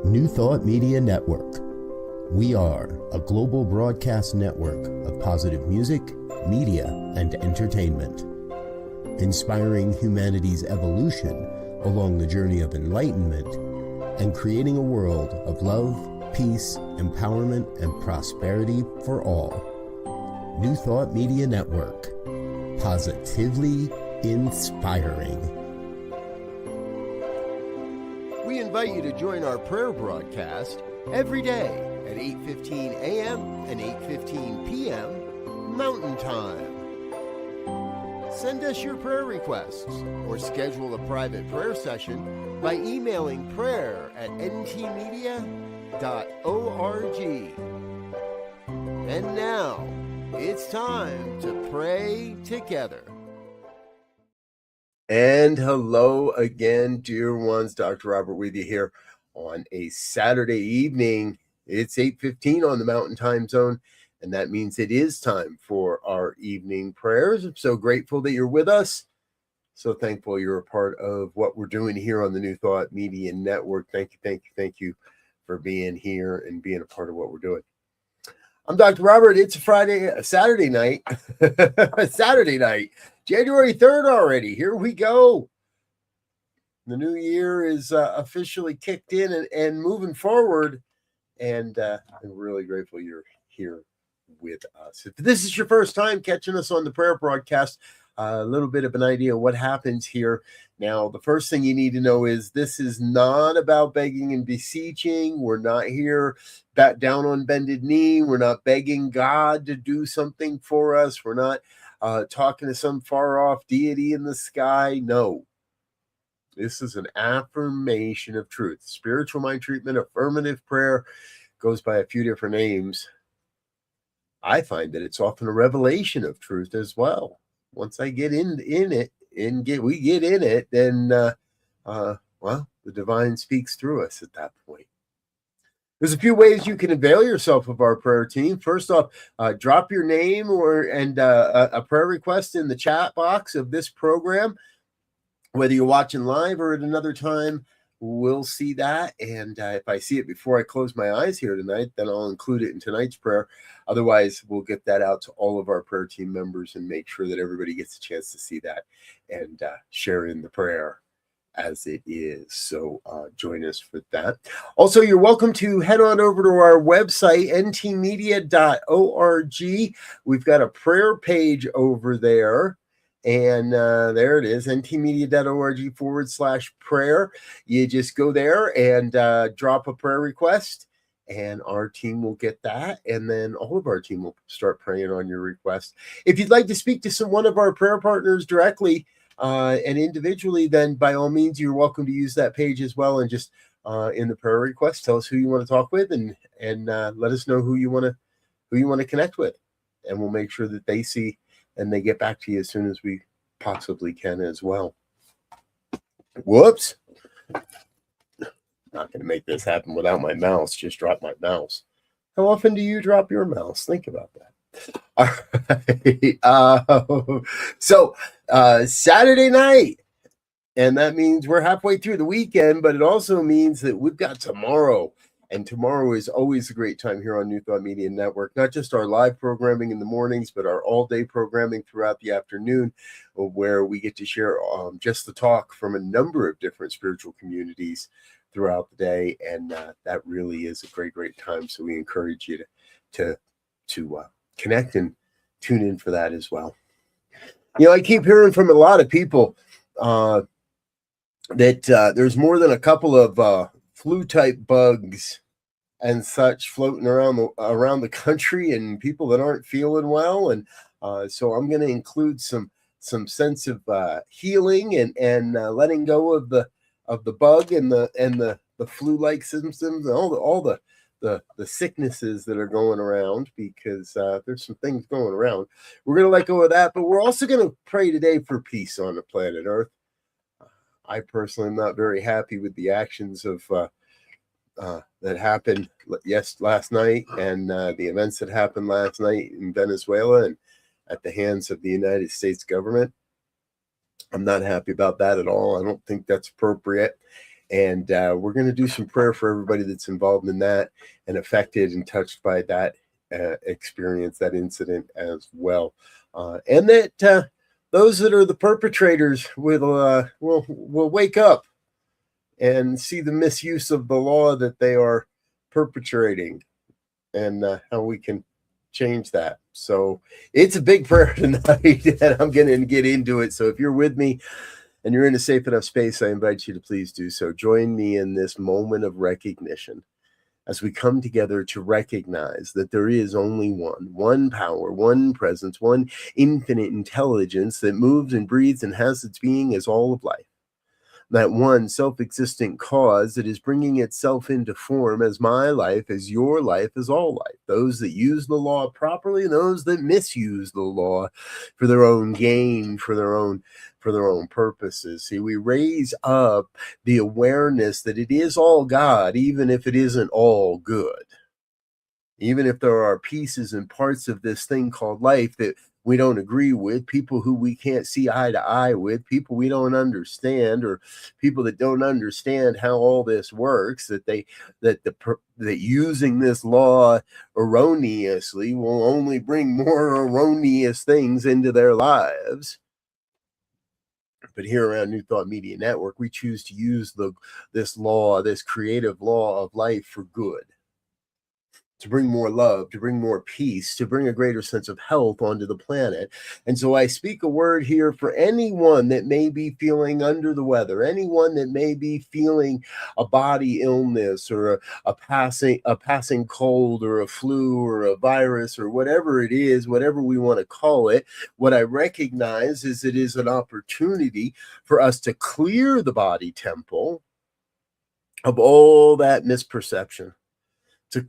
New Thought Media Network. We are a global broadcast network of positive music, media, and entertainment, inspiring humanity's evolution along the journey of enlightenment and creating a world of love, peace, empowerment, and prosperity for all. New Thought Media Network. Positively inspiring. We invite you to join our prayer broadcast every day at 8:15 a.m. and 8:15 p.m. Mountain Time. Send us your prayer requests or schedule a private prayer session by emailing prayer@ntmedia.org. And now, it's time to pray together. And hello again, dear ones. Dr. Robert with you here on a Saturday evening. It's 8:15 on the Mountain Time Zone, and that means it is time for our evening prayers. I'm so grateful that you're with us. So thankful you're a part of what we're doing here on the New Thought Media Network. Thank you for being here and being a part of what we're doing. I'm Dr. Robert. It's a Saturday night, January 3rd already. Here we go. The new year is officially kicked in and moving forward. And I'm really grateful you're here with us. If this is your first time catching us on the prayer broadcast, a little bit of an idea of what happens here. Now, the first thing you need to know is this is not about begging and beseeching. We're not here back down on bended knee. We're not begging God to do something for us. We're not talking to some far off deity in the sky. No. This is an affirmation of truth. Spiritual mind treatment, affirmative prayer, goes by a few different names. I find that it's often a revelation of truth as well. Once I get in it, then the divine speaks through us at that point. There's a few ways you can avail yourself of our prayer team. First off, drop your name and a prayer request in the chat box of this program. Whether you're watching live or at another time, we'll see that. And if I see it before I close my eyes here tonight, then I'll include it in tonight's prayer. Otherwise, we'll get that out to all of our prayer team members and make sure that everybody gets a chance to see that and share in the prayer as it is. So join us for that. Also, you're welcome to head on over to our website, ntmedia.org. We've got a prayer page over there. And there it is, ntmedia.org/prayer. You just go there and drop a prayer request, and our team will get that. And then all of our team will start praying on your request. If you'd like to speak to one of our prayer partners directly and individually, then by all means, you're welcome to use that page as well. And just in the prayer request, tell us who you want to talk with and let us know who you want to connect with. And we'll make sure that they see and they get back to you as soon as we possibly can as well. Whoops. Not going to make this happen without my mouse. Just drop my mouse. How often do you drop your mouse? Think about that. All right. So Saturday night. And that means we're halfway through the weekend, but it also means that we've got tomorrow. And tomorrow is always a great time here on New Thought Media Network, not just our live programming in the mornings, but our all-day programming throughout the afternoon, where we get to share just the talk from a number of different spiritual communities throughout the day. And that really is a great, great time. So we encourage you to connect and tune in for that as well. You know, I keep hearing from a lot of people that there's more than a couple of flu-type bugs and such floating around the country, and people that aren't feeling well. And so I'm going to include some sense of healing and letting go of the bug and the flu-like symptoms and all the sicknesses that are going around, because there's some things going around. We're going to let go of that, but we're also going to pray today for peace on the planet Earth. I personally am not very happy with the actions of that happened last night and the events that happened last night in Venezuela and at the hands of the United States government. I'm not happy about that at all. I don't think that's appropriate. And we're going to do some prayer for everybody that's involved in that and affected and touched by that experience, that incident as well. And that those that are the perpetrators will wake up and see the misuse of the law that they are perpetrating, and how we can change that. So it's a big prayer tonight, and I'm going to get into it. So if you're with me and you're in a safe enough space, I invite you to please do so. Join me in this moment of recognition as we come together to recognize that there is only one power, one presence, one infinite intelligence that moves and breathes and has its being as all of life. That one self-existent cause that is bringing itself into form as my life, as your life, as all life. Those that use the law properly, and those that misuse the law for their own gain, for their own purposes. See, we raise up the awareness that it is all God, even if it isn't all good. Even if there are pieces and parts of this thing called life that we don't agree with, people who we can't see eye to eye with, people we don't understand, or people that don't understand how all this works, that using this law erroneously will only bring more erroneous things into their lives. But here around New Thought Media Network, we choose to use this law, this creative law of life, for good. To bring more love, to bring more peace, to bring a greater sense of health onto the planet. And so I speak a word here for anyone that may be feeling under the weather, anyone that may be feeling a body illness, or a passing cold, or a flu, or a virus, or whatever it is, whatever we want to call it. What I recognize is it is an opportunity for us to clear the body temple of all that misperception, to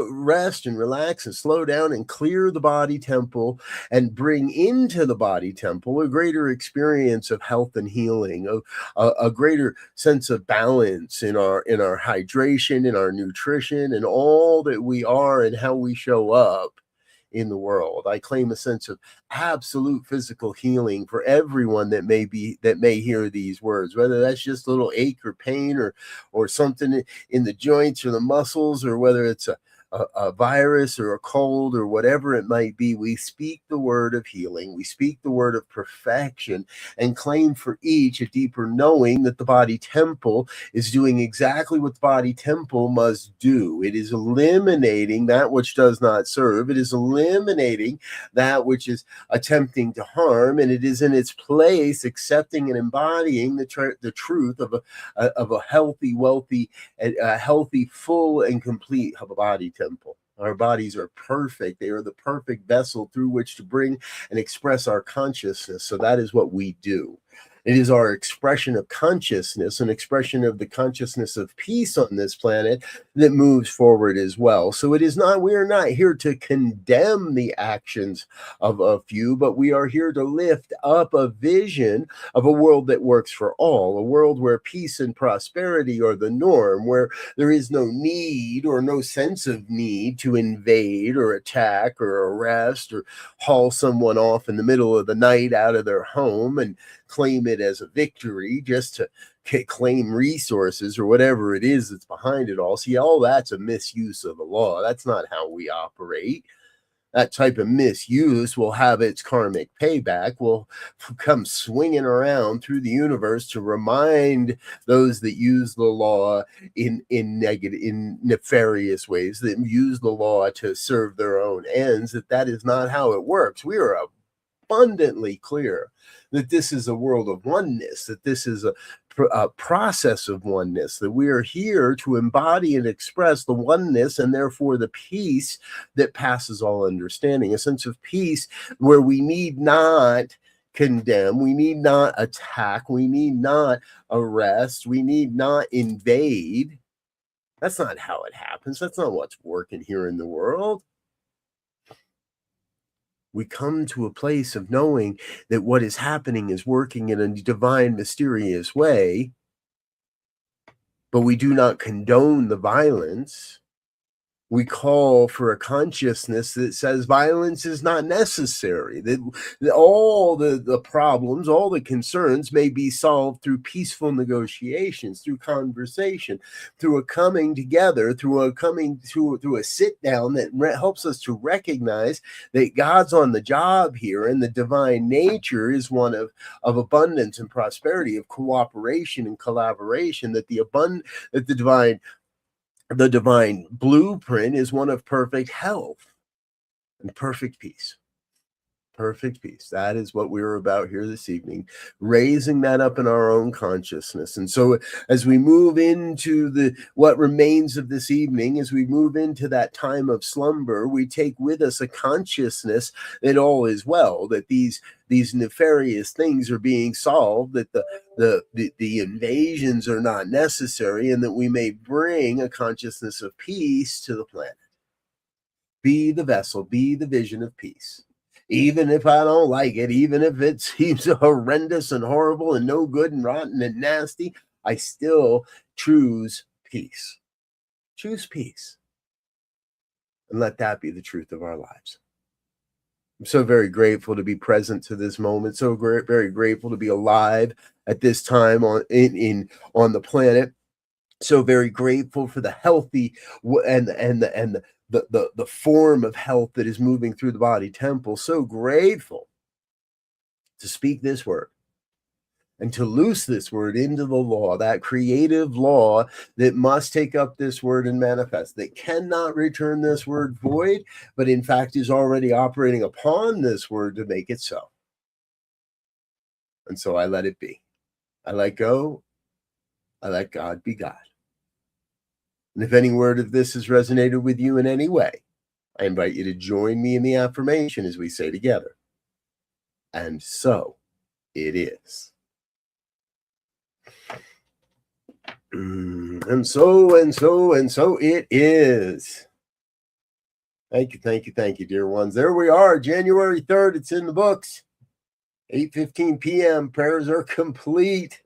rest and relax and slow down and clear the body temple, and bring into the body temple a greater experience of health and healing, a greater sense of balance in our hydration, in our nutrition, and all that we are and how we show up in the world. I claim a sense of absolute physical healing for everyone that may hear these words, whether that's just a little ache or pain, or something in the joints or the muscles, or whether it's a virus or a cold or whatever it might be. We speak the word of healing. We speak the word of perfection, and claim for each a deeper knowing that the body temple is doing exactly what the body temple must do. It is eliminating that which does not serve. It is eliminating that which is attempting to harm, and it is in its place accepting and embodying the truth of a healthy, wealthy, healthy, full, and complete body temple. Our bodies are perfect. They are the perfect vessel through which to bring and express our consciousness. So that is what we do. It is our expression of consciousness, an expression of the consciousness of peace on this planet, that moves forward as well. So we are not here to condemn the actions of a few, but we are here to lift up a vision of a world that works for all, a world where peace and prosperity are the norm, where there is no need or no sense of need to invade or attack or arrest or haul someone off in the middle of the night out of their home and claim it as a victory just to claim resources or whatever it is that's behind it all. See, all that's a misuse of the law. That's not how we operate. That type of misuse will have its karmic payback, will come swinging around through the universe to remind those that use the law in nefarious ways, that use the law to serve their own ends, that is not how it works. We are abundantly clear that this is a world of oneness, that this is a process of oneness, that we are here to embody and express the oneness and therefore the peace that passes all understanding, a sense of peace where we need not condemn, we need not attack, we need not arrest, we need not invade. That's not how it happens. That's not what's working here in the world. We come to a place of knowing that what is happening is working in a divine, mysterious way, but we do not condone the violence. we call for a consciousness that says violence is not necessary, that all the problems, all the concerns may be solved through peaceful negotiations, through conversation, through a coming together, through a sit down that helps us to recognize that God's on the job here, and the divine nature is one of abundance and prosperity, of cooperation and collaboration, that the divine blueprint is one of perfect health and perfect peace. Perfect peace. That is what we're about here this evening, raising that up in our own consciousness. And so as we move into what remains of this evening, as we move into that time of slumber, we take with us a consciousness that all is well, that these nefarious things are being solved, that the invasions are not necessary, and that we may bring a consciousness of peace to the planet. Be the vessel, be the vision of peace. Even if I don't like it, even if it seems horrendous and horrible and no good and rotten and nasty, I still choose peace. Choose peace. And let that be the truth of our lives. I'm so very grateful to be present to this moment. So very grateful to be alive at this time on the planet. So very grateful for the healthy and the form of health that is moving through the body temple. So grateful to speak this word and to loose this word into the law, that creative law that must take up this word and manifest, that cannot return this word void, but in fact is already operating upon this word to make it so. And so I let it be. I let go. I let God be God. And if any word of this has resonated with you in any way, I invite you to join me in the affirmation as we say together. And so it is. And so it is. Thank you, dear ones. There we are, January 3rd. It's in the books. 8:15 p.m. Prayers are complete.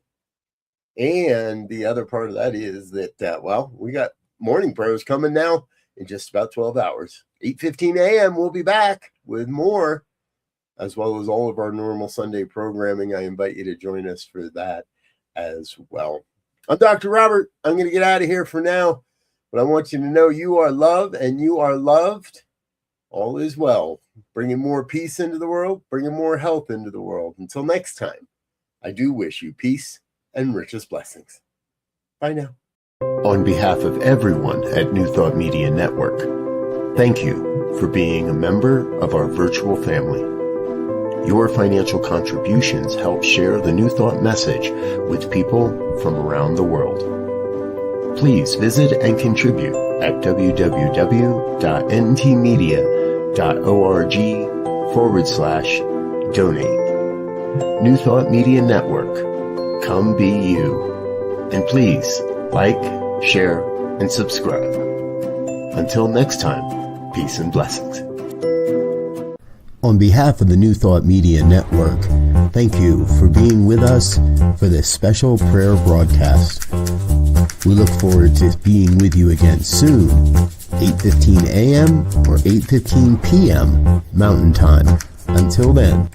And the other part of that is that, we got morning prayers coming now in just about 12 hours. 8:15 a.m. We'll be back with more, as well as all of our normal Sunday programming. I invite you to join us for that as well. I'm Dr. Robert. I'm going to get out of here for now, but I want you to know you are loved and you are loved. All is well. Bringing more peace into the world, bringing more health into the world. Until next time, I do wish you peace and richest blessings. Bye now. On behalf of everyone at New Thought Media Network, thank you for being a member of our virtual family. Your financial contributions help share the New Thought message with people from around the world. Please visit and contribute at www.ntmedia.org/donate. New Thought Media Network. Come be you. And please like, share, and subscribe. Until next time, peace and blessings. On behalf of the New Thought Media Network, thank you for being with us for this special prayer broadcast. We look forward to being with you again soon, 8:15 a.m. or 8:15 p.m. Mountain Time. Until then.